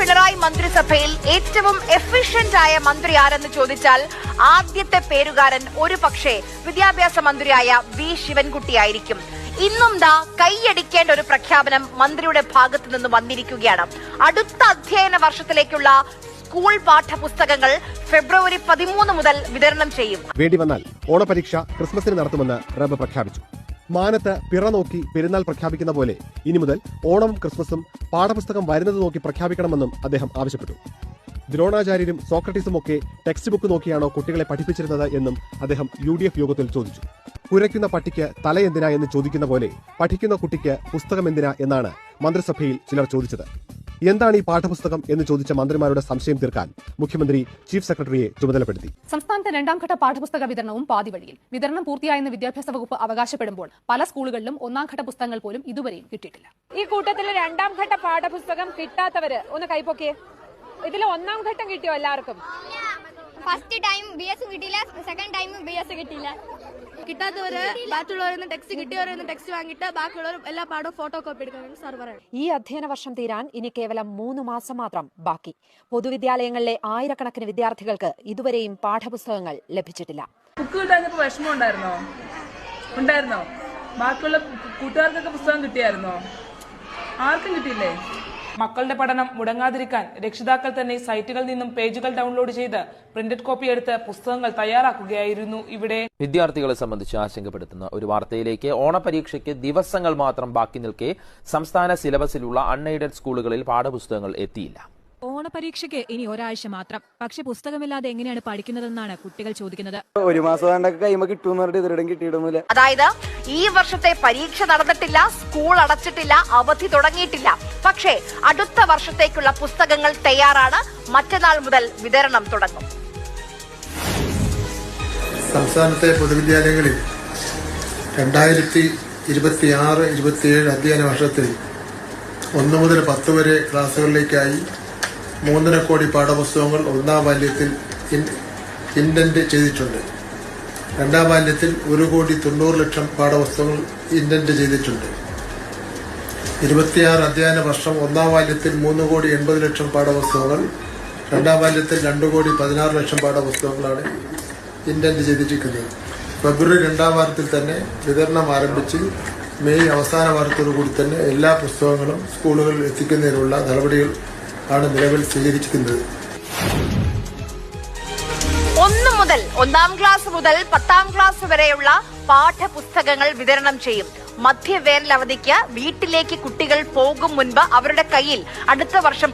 പിണറായി മന്ത്രിസഭയിൽ ഏറ്റവും എഫിഷ്യന്റ് ആയ മന്ത്രി ആരെന്ന് ചോദിച്ചാൽ ആദ്യത്തെ പേരുകാരൻ ഒരുപക്ഷേ വിദ്യാഭ്യാസ മന്ത്രിയായ വി ശിവൻകുട്ടിയായിരിക്കും. ഇന്നും കൈയടിക്കേണ്ട ഒരു പ്രഖ്യാപനം മന്ത്രിയുടെ ഭാഗത്തു നിന്ന് വന്നിരിക്കുകയാണ്. അടുത്ത അധ്യയന വർഷത്തിലേക്കുള്ള സ്കൂൾ പാഠപുസ്തകങ്ങൾ ഫെബ്രുവരി 13 മുതൽ വിതരണം ചെയ്യും. വേണ്ടി വന്നാൽ ഓണപരീക്ഷ ക്രിസ്മസിന് നടത്തുമെന്ന് റബ്ബ് പ്രഖ്യാപിച്ചു. മാനത്ത് പിറ നോക്കി പെരുന്നാൾ പ്രഖ്യാപിക്കുന്ന പോലെ ഇനി മുതൽ ഓണവും ക്രിസ്മസും പാഠപുസ്തകം വരുന്നത് നോക്കി പ്രഖ്യാപിക്കണമെന്നും അദ്ദേഹം ആവശ്യപ്പെട്ടു. ദ്രോണാചാര്യരും സോക്രട്ടീസും ഒക്കെ ടെക്സ്റ്റ് ബുക്ക് നോക്കിയാണോ കുട്ടികളെ പഠിപ്പിച്ചിരുന്നത് എന്നും അദ്ദേഹം UDF യോഗത്തിൽ ചോദിച്ചു. കുരയ്ക്കുന്ന പട്ടിക്ക് തല എന്തിനാ എന്ന് ചോദിക്കുന്ന പോലെ പഠിക്കുന്ന കുട്ടിക്ക് പുസ്തകം എന്തിനാ എന്നാണ് മന്ത്രിസഭയിൽ ചിലർ ചോദിച്ചത്. എന്താണ് ഈ പാഠപുസ്തകം എന്ന് ചോദിച്ച മന്ത്രിമാരുടെ സംശയം തീർക്കാൻ മുഖ്യമന്ത്രി ചീഫ് സെക്രട്ടറിയെ ചുമതലപ്പെടുത്തി. സംസ്ഥാനത്തെ 2ാം ഘട്ട പാഠപുസ്തക വിതരണവും പാതിവഴിയിൽ. വിതരണം പൂർത്തിയായെന്ന് വിദ്യാഭ്യാസ വകുപ്പ് അവകാശപ്പെടുമ്പോൾ പല സ്കൂളുകളിലും 1ാം ഘട്ട പുസ്തകങ്ങൾ പോലും ഇതുവരെയും കിട്ടിയിട്ടില്ല. ഈ കൂട്ടത്തിൽ 2ാം ഘട്ട പാഠപുസ്തകം കിട്ടാത്തവര് ഒന്ന് കൈപ്പൊക്കിയേ. ഇതിൽ 1ാം ഘട്ടം കിട്ടിയോ എല്ലാവർക്കും? ഫസ്റ്റ് ടൈം BS കിട്ടിയില്ല, സെക്കൻഡ് ടൈം BS കിട്ടിയില്ല. കിട്ടാത്തവര് ബാക്കിയുള്ളവരെന്ന് ടെക്സ്റ്റ് കിട്ടിയവരെന്ന് ടെക്സ്റ്റ് വാങ്ങിയിട്ട് ബാക്കിയുള്ളവർ എല്ലാ പാഠവും ഫോട്ടോ കോപ്പി എടുക്കാൻ സർവർ. ഈ അധ്യയന വർഷം തീരാൻ ഇനി കേവലം 3 മാസം മാത്രം ബാക്കി. പൊതുവിദ്യാലയങ്ങളിലെ ആയിരക്കണക്കിന് വിദ്യാർത്ഥികൾക്ക് ഇതുവരെയും പാഠപുസ്തകങ്ങൾ ലഭിച്ചിട്ടില്ല. ബുക്ക് കിട്ടാഞ്ഞപ്പോ വിഷമം ഉണ്ടായിരുന്നോ? ബാക്കിയുള്ള കൂട്ടുകാർക്കൊക്കെ പുസ്തകം കിട്ടിയായിരുന്നോ? ആർക്കും കിട്ടിയില്ലേ? മക്കളുടെ പഠനം മുടങ്ങാതിരിക്കാൻ രക്ഷിതാക്കൾ തന്നെ സൈറ്റുകളിൽ നിന്നും പേജുകൾ ഡൗൺലോഡ് ചെയ്ത് പ്രിന്റഡ് കോപ്പി എടുത്ത് പുസ്തകങ്ങൾ തയ്യാറാക്കുകയായിരുന്നു. ഇവിടെ വിദ്യാർത്ഥികളെ സംബന്ധിച്ച് ആശങ്കപ്പെടുത്തുന്ന ഒരു വാർത്തയിലേക്ക്. ഓണപരീക്ഷയ്ക്ക് ദിവസങ്ങൾ മാത്രം ബാക്കി നിൽക്കെ സംസ്ഥാന സിലബസിലുള്ള അൺഎയ്ഡഡ് സ്കൂളുകളിൽ പാഠപുസ്തകങ്ങൾ എത്തിയില്ല. ഓണപരീക്ഷയ്ക്ക് ഇനി ഒരാഴ്ച മാത്രം. പക്ഷെ പുസ്തകമില്ലാതെ എങ്ങനെയാണ് പഠിക്കുന്നതെന്നാണ് കുട്ടികൾ ചോദിക്കുന്നത്. ഒരു മാസം കൈമ കിട്ടുമെന്ന്. അതായത് ഈ വർഷത്തെ പരീക്ഷ നടന്നിട്ടില്ല, സ്കൂൾ അടച്ചിട്ടില്ല, അവധി തുടങ്ങിയിട്ടില്ല. പക്ഷേ അടുത്ത വർഷത്തേക്കുള്ള പുസ്തകങ്ങൾ തയ്യാറാണ്. മറ്റന്നാൾ മുതൽ വിതരണം തുടങ്ങും. സംസ്ഥാനത്തെ പൊതുവിദ്യാലയങ്ങളിൽ 2026-27 അധ്യയന വർഷത്തിൽ 1 മുതൽ 10 വരെ ക്ലാസുകളിലേക്കായി 3.5 കോടി പാഠപുസ്തകങ്ങൾ 1ാം വാല്യത്തിൽ ഇൻഡന്റ് ചെയ്തിട്ടുണ്ട്. 2ാം വാല്യത്തിൽ 1,90,00,000 പാഠപുസ്തകങ്ങൾ ഇൻഡന്റ് ചെയ്തിട്ടുണ്ട്. 26 അധ്യയന വർഷം 1ാം വാല്യത്തിൽ 3,80,00,000 പാഠപുസ്തകങ്ങൾ, 2ാം വാല്യത്തിൽ 2,16,00,000 പാഠപുസ്തകങ്ങളാണ് ഇൻഡന്റ് ചെയ്തിരിക്കുന്നത്. ഫെബ്രുവരി 2ാം വാരത്തിൽ തന്നെ വിതരണം ആരംഭിച്ച് മെയ് അവസാന വാരത്തോടുകൂടി തന്നെ എല്ലാ പുസ്തകങ്ങളും സ്കൂളുകളിൽ എത്തിക്കുന്നതിനുള്ള നടപടികൾ ആണ് നിലവിൽ സ്വീകരിച്ചിരിക്കുന്നത്. 1ാം ക്ലാസ് മുതൽ 10ാം ക്ലാസ് വരെയുള്ള പാഠപുസ്തകങ്ങൾ വിതരണം ചെയ്യും. മധ്യവേനൽ അവധിക്ക് വീട്ടിലേക്ക് കുട്ടികൾ പോകും മുൻപ് അവരുടെ കയ്യിൽ അടുത്ത വർഷം